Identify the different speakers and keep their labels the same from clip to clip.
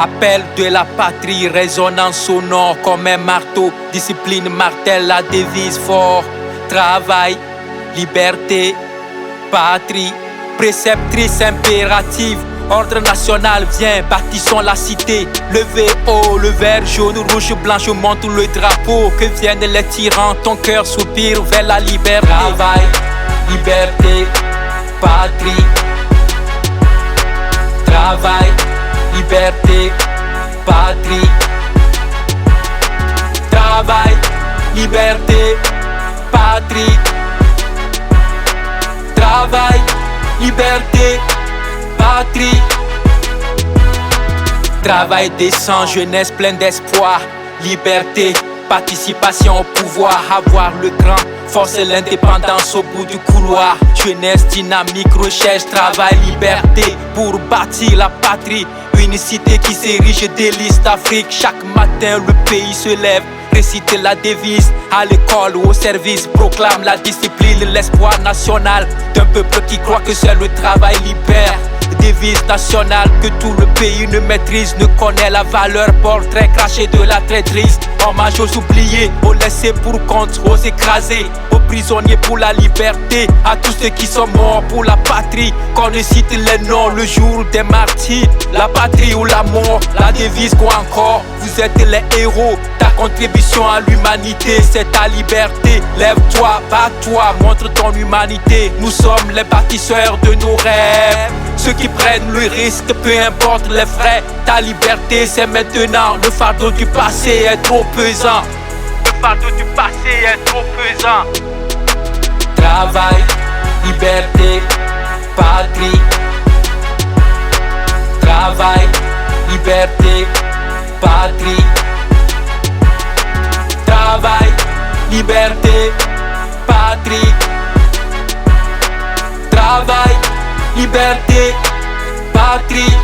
Speaker 1: Appel de la patrie, résonnance sonore comme un marteau. Discipline martèle, la devise fort. Travail, liberté, patrie, préceptrice impérative. Ordre national, viens, bâtissons la cité. Levez haut le vert, jaune, rouge, blanc, je monte le drapeau. Que viennent les tyrans, ton cœur soupire vers la liberté. Travail, liberté, patrie. Travail, liberté, patrie. Travail, liberté, patrie. Travail, liberté, patrie. Travail décent, jeunesse pleine d'espoir. Liberté, participation au pouvoir. Avoir le cran, force et l'indépendance au bout du couloir. Jeunesse dynamique, recherche, travail, liberté. Pour bâtir la patrie, une cité qui s'érige délice d'Afrique. Chaque matin le pays se lève, récite la devise. À l'école ou au service, proclame la discipline. L'espoir national d'un peuple qui croit que seul le travail libère. Devise nationale que tout le pays ne maîtrise, ne connaît la valeur. Portrait craché de la traîtrise. Hommage aux oubliés, aux laissés pour compte, aux écrasés, aux prisonniers pour la liberté, à tous ceux qui sont morts pour la patrie. Qu'on ne cite les noms le jour des martyrs. La patrie ou la mort, la devise quoi encore? Vous êtes les héros, ta contribution à l'humanité, c'est ta liberté. Lève-toi, bats-toi, montre ton humanité. Nous sommes les bâtisseurs de nos rêves, ceux qui prennent le risque, peu importe les frais. Ta liberté c'est maintenant, le fardeau du passé est trop pesant. Le fardeau du passé est trop pesant. Travail, liberté, patrie. Travail, liberté, patrie. Travail, liberté, patrie. Travail, liberté, patrie.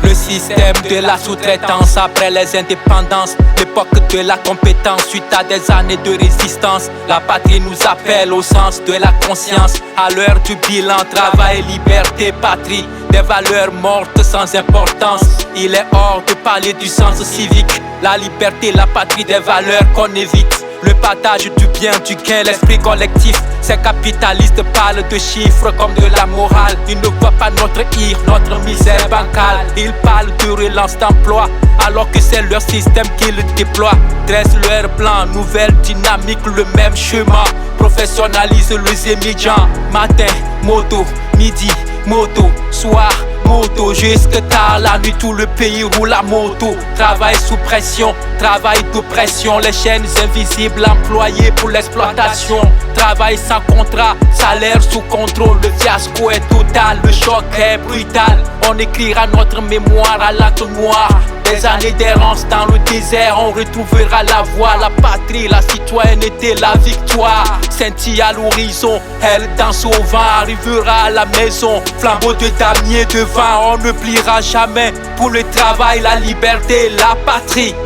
Speaker 1: Le système de la sous-traitance après les indépendances, l'époque de la compétence suite à des années de résistance. La patrie nous appelle au sens de la conscience. À l'heure du bilan, travail, liberté, patrie. Des valeurs mortes sans importance. Il est hors de parler du sens civique. La liberté, la patrie, des valeurs qu'on évite. Le partage du bien, du gain, l'esprit collectif. Ces capitalistes parlent de chiffres comme de la morale. Ils ne voient pas notre ire, notre misère bancale. Ils parlent de relance d'emploi alors que c'est leur système qu'ils déploient. Dresse leur plan, nouvelle dynamique, le même chemin. Professionnalise les émigrants. Matin, moto, midi, moto, soir, moto, jusque tard la nuit tout le pays roule à moto. Travail sous pression, travail d'oppression. Les chaînes invisibles employées pour l'exploitation. Travail sans contrat, salaire sous contrôle. Le fiasco est total, le choc est brutal. On écrira notre mémoire à l'encre noire. Des années d'errance dans le désert, on retrouvera la voie, la patrie, la citoyenneté, la victoire. Scintille à l'horizon, elle danse au vent, arrivera à la maison. Flambeau de damier devant, on ne pliera jamais. Pour le travail, la liberté, la patrie.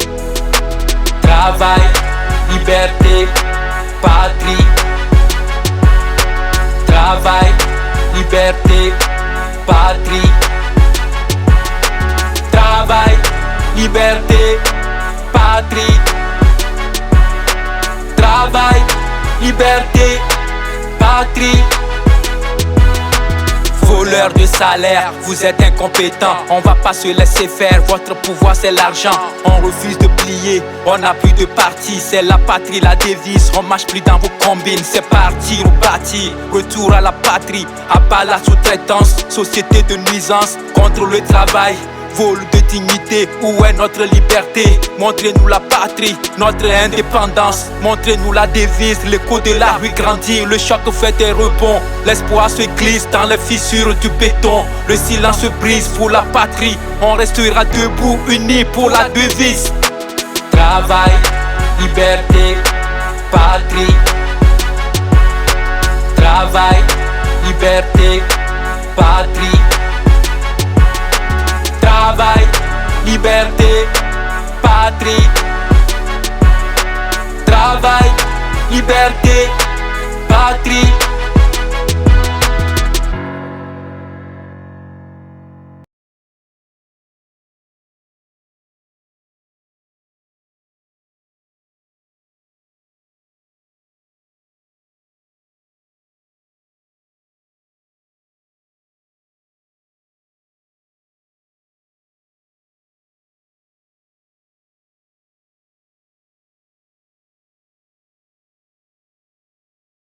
Speaker 1: Travail, liberté, patrie. Travail, liberté, patrie. Travail, liberté, patrie. Travail, liberté, patrie. Voleur de salaire, vous êtes incompétent. On va pas se laisser faire, votre pouvoir c'est l'argent. On refuse de plier, on n'a plus de parti. C'est la patrie, la devise, on marche plus dans vos combines. C'est partir ou bâtir, retour à la patrie. À bas la sous-traitance, société de nuisance. Contre le travail, vol de dignité, où est notre liberté? Montrez-nous la patrie, notre indépendance. Montrez-nous la devise, l'écho de la rue grandit. Le choc fait des rebonds, l'espoir se glisse dans les fissures du béton. Le silence se brise pour la patrie, on restera debout, unis pour la devise. Travail, liberté, patrie. Travail, liberté, patrie. Travail, liberté, patrie. Travail, liberté, patrie.